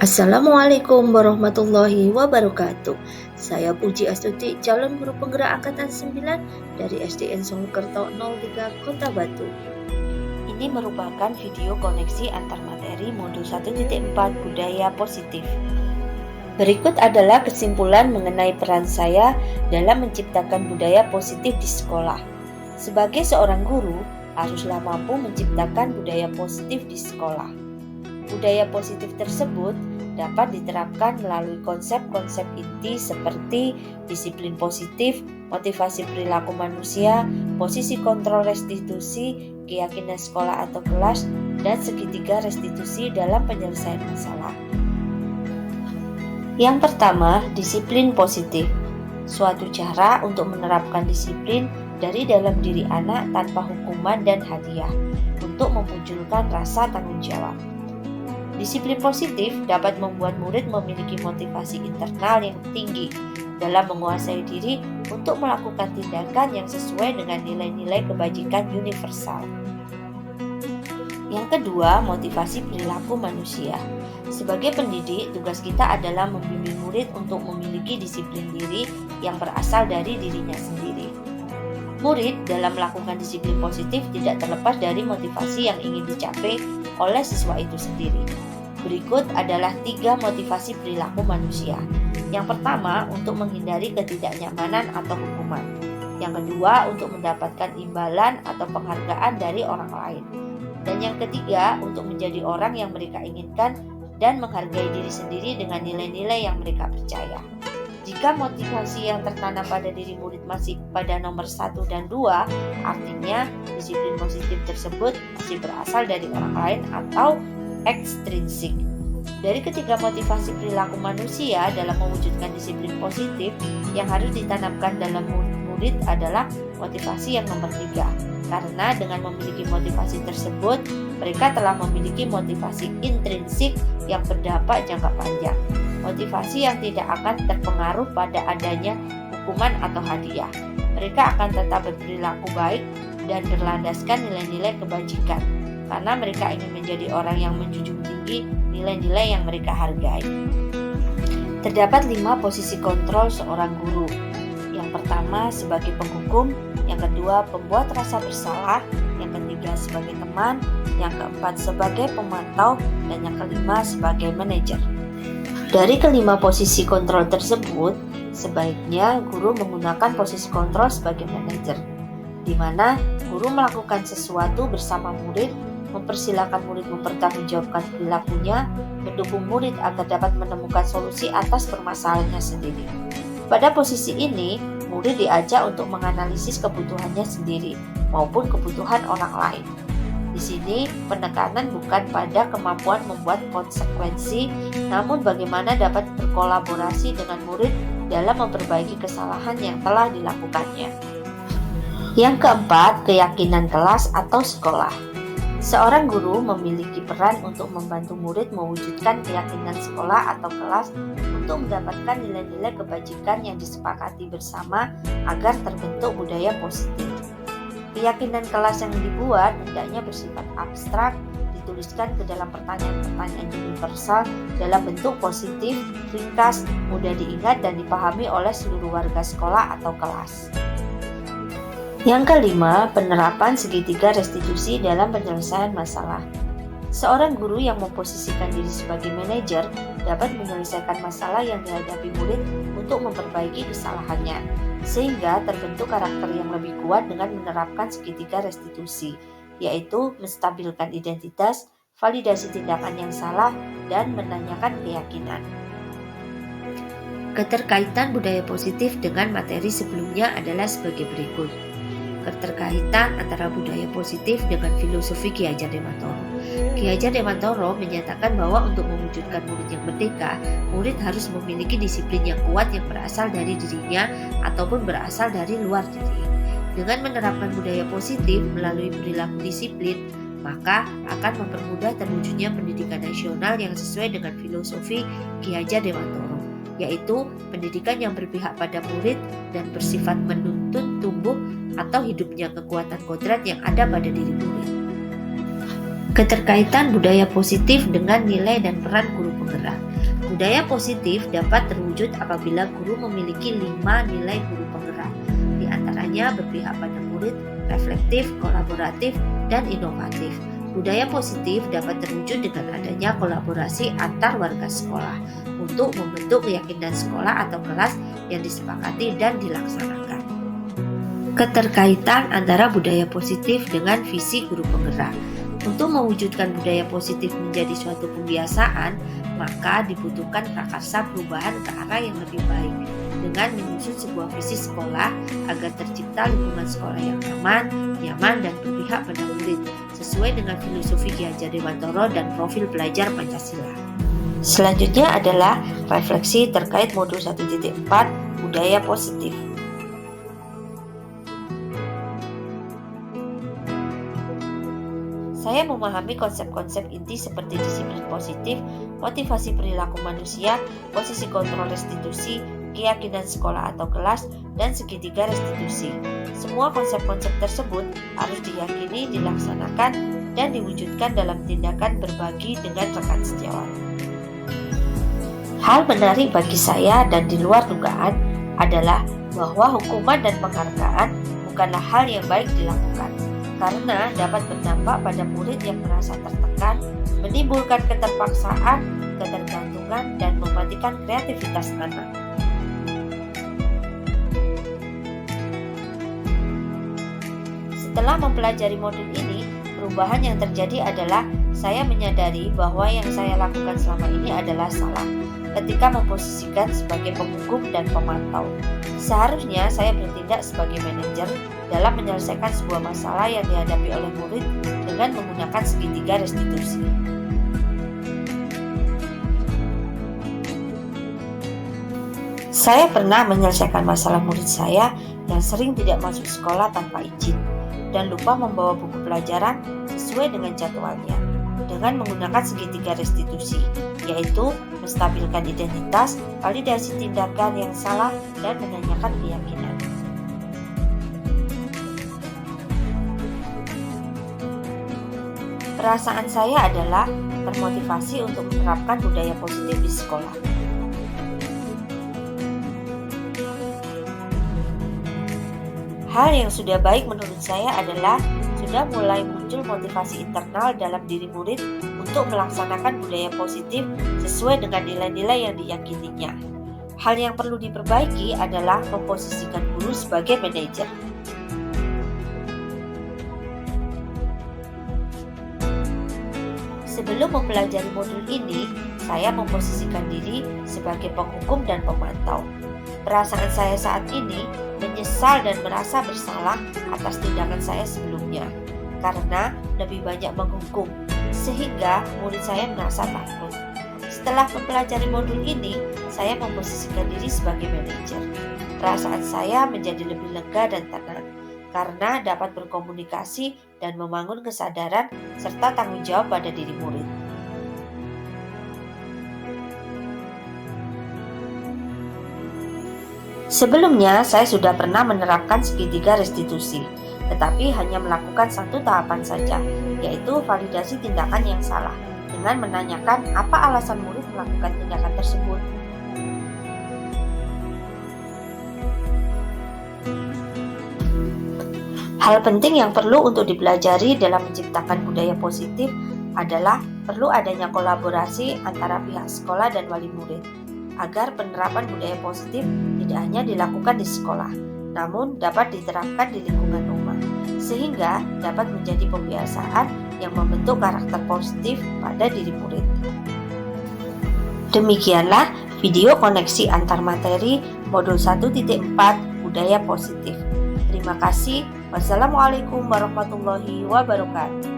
Assalamualaikum warahmatullahi wabarakatuh. Saya Puji Astuti, calon guru penggerak angkatan 9 dari SDN Songkerto 03 Kota Batu. Ini merupakan video koneksi antar materi modul 1.4 budaya positif. Berikut adalah kesimpulan mengenai peran saya dalam menciptakan budaya positif di sekolah. Sebagai seorang guru, haruslah mampu menciptakan budaya positif di sekolah. Budaya positif tersebut dapat diterapkan melalui konsep-konsep inti seperti disiplin positif, motivasi perilaku manusia, posisi kontrol restitusi, keyakinan sekolah atau kelas, dan segitiga restitusi dalam penyelesaian masalah. Yang pertama, disiplin positif. Suatu cara untuk menerapkan disiplin dari dalam diri anak tanpa hukuman dan hadiah untuk memunculkan rasa tanggung jawab. Disiplin positif dapat membuat murid memiliki motivasi internal yang tinggi dalam menguasai diri untuk melakukan tindakan yang sesuai dengan nilai-nilai kebajikan universal. Yang kedua, motivasi perilaku manusia. Sebagai pendidik, tugas kita adalah membimbing murid untuk memiliki disiplin diri yang berasal dari dirinya sendiri. Murid dalam melakukan disiplin positif tidak terlepas dari motivasi yang ingin dicapai oleh siswa itu sendiri. Berikut adalah 3 motivasi perilaku manusia. Yang pertama, untuk menghindari ketidaknyamanan atau hukuman. Yang kedua, untuk mendapatkan imbalan atau penghargaan dari orang lain. Dan yang ketiga, untuk menjadi orang yang mereka inginkan dan menghargai diri sendiri dengan nilai-nilai yang mereka percaya. Jika motivasi yang tertanam pada diri murid masih pada nomor 1 dan 2, artinya disiplin positif tersebut masih berasal dari orang lain atau ekstrinsik. Dari ketiga motivasi perilaku manusia dalam mewujudkan disiplin positif, yang harus ditanamkan dalam murid adalah motivasi yang nomor 3. Karena dengan memiliki motivasi tersebut, mereka telah memiliki motivasi intrinsik yang berdampak jangka panjang. Motivasi yang tidak akan terpengaruh pada adanya hukuman atau hadiah. Mereka akan tetap berperilaku baik dan berlandaskan nilai-nilai kebajikan, karena mereka ingin menjadi orang yang menjunjung tinggi nilai-nilai yang mereka hargai. Terdapat 5 posisi kontrol seorang guru. Yang pertama sebagai penghukum, yang kedua pembuat rasa bersalah, yang ketiga sebagai teman, yang keempat sebagai pemantau, dan yang kelima sebagai manajer. Dari kelima posisi kontrol tersebut, sebaiknya guru menggunakan posisi kontrol sebagai manajer, di mana guru melakukan sesuatu bersama murid, mempersilahkan murid mempertanggungjawabkan perilakunya, mendukung murid agar dapat menemukan solusi atas permasalahannya sendiri. Pada posisi ini, murid diajak untuk menganalisis kebutuhannya sendiri maupun kebutuhan orang lain. Di sini, penekanan bukan pada kemampuan membuat konsekuensi, namun bagaimana dapat berkolaborasi dengan murid dalam memperbaiki kesalahan yang telah dilakukannya. Yang keempat, keyakinan kelas atau sekolah. Seorang guru memiliki peran untuk membantu murid mewujudkan keyakinan sekolah atau kelas untuk mendapatkan nilai-nilai kebajikan yang disepakati bersama agar terbentuk budaya positif. Keyakinan kelas yang dibuat hendaknya bersifat abstrak, dituliskan ke dalam pertanyaan-pertanyaan universal dalam bentuk positif, ringkas, mudah diingat dan dipahami oleh seluruh warga sekolah atau kelas. Yang kelima, penerapan segitiga restitusi dalam penyelesaian masalah. Seorang guru yang memposisikan diri sebagai manajer dapat menyelesaikan masalah yang dihadapi murid untuk memperbaiki kesalahannya, sehingga terbentuk karakter yang lebih kuat dengan menerapkan segitiga restitusi, yaitu menstabilkan identitas, validasi tindakan yang salah, dan menanyakan keyakinan. Keterkaitan budaya positif dengan materi sebelumnya adalah sebagai berikut. Keterkaitan antara budaya positif dengan filosofi Ki Hajar Dewantara. Ki Hajar Dewantara menyatakan bahwa untuk mewujudkan murid yang merdeka, murid harus memiliki disiplin yang kuat yang berasal dari dirinya ataupun berasal dari luar diri. Dengan menerapkan budaya positif melalui perilaku disiplin, maka akan mempermudah terwujudnya pendidikan nasional yang sesuai dengan filosofi Ki Hajar Dewantara, yaitu pendidikan yang berpihak pada murid dan bersifat menuntut tumbuh atau hidupnya kekuatan kodrat yang ada pada diri murid. Keterkaitan budaya positif dengan nilai dan peran guru penggerak. Budaya positif dapat terwujud apabila guru memiliki 5 nilai guru penggerak. Di antaranya berpihak pada murid, reflektif, kolaboratif, dan inovatif. Budaya positif dapat terwujud dengan adanya kolaborasi antar warga sekolah untuk membentuk keyakinan sekolah atau kelas yang disepakati dan dilaksanakan. Keterkaitan antara budaya positif dengan visi guru penggerak. Untuk mewujudkan budaya positif menjadi suatu kebiasaan, maka dibutuhkan prakarsa perubahan ke arah yang lebih baik dengan menyusun sebuah visi sekolah agar tercipta lingkungan sekolah yang aman, nyaman, dan berpihak pada murid sesuai dengan filosofi Ki Hajar Dewantara dan profil belajar Pancasila. Selanjutnya adalah refleksi terkait modul 1.4 budaya positif. Saya memahami konsep-konsep inti seperti disiplin positif, motivasi perilaku manusia, posisi kontrol restitusi, keyakinan sekolah atau kelas, dan segitiga restitusi. Semua konsep-konsep tersebut harus diyakini, dilaksanakan, dan diwujudkan dalam tindakan berbagi dengan rekan sejawat. Hal menarik bagi saya dan di luar dugaan adalah bahwa hukuman dan penghargaan bukanlah hal yang baik dilakukan, karena dapat berdampak pada murid yang merasa tertekan, menimbulkan keterpaksaan, ketergantungan, dan mematikan kreativitas anak. Setelah mempelajari modul ini, perubahan yang terjadi adalah saya menyadari bahwa yang saya lakukan selama ini adalah salah ketika memposisikan sebagai penghukum dan pemantau. Seharusnya saya bertindak sebagai manajer dalam menyelesaikan sebuah masalah yang dihadapi oleh murid dengan menggunakan segitiga restitusi. Saya pernah menyelesaikan masalah murid saya yang sering tidak masuk sekolah tanpa izin dan lupa membawa buku pelajaran sesuai dengan jadwalnya dengan menggunakan segitiga restitusi, yaitu menstabilkan identitas, validasi tindakan yang salah, dan menanyakan keyakinan. Perasaan saya adalah termotivasi untuk menerapkan budaya positif di sekolah. Hal yang sudah baik menurut saya adalah sudah mulai muncul motivasi internal dalam diri murid untuk melaksanakan budaya positif sesuai dengan nilai-nilai yang diyakininya. Hal yang perlu diperbaiki adalah memposisikan guru sebagai manajer. Sebelum mempelajari modul ini, saya memposisikan diri sebagai penghukum dan pemantau. Perasaan saya saat ini menyesal dan merasa bersalah atas tindakan saya sebelumnya, karena lebih banyak menghukum, sehingga murid saya merasa takut. Setelah mempelajari modul ini, saya memposisikan diri sebagai manajer. Perasaan saya menjadi lebih lega dan tenang, karena dapat berkomunikasi dan membangun kesadaran serta tanggung jawab pada diri murid. Sebelumnya, saya sudah pernah menerapkan segitiga restitusi, tetapi hanya melakukan satu tahapan saja, yaitu validasi tindakan yang salah, dengan menanyakan apa alasan murid melakukan tindakan tersebut. Hal penting yang perlu untuk dipelajari dalam menciptakan budaya positif adalah perlu adanya kolaborasi antara pihak sekolah dan wali murid, agar penerapan budaya positif tidak hanya dilakukan di sekolah, namun dapat diterapkan di lingkungan rumah, sehingga dapat menjadi pembiasaan yang membentuk karakter positif pada diri murid. Demikianlah video koneksi antar materi modul 1.4 budaya positif. Terima kasih. Wassalamualaikum warahmatullahi wabarakatuh.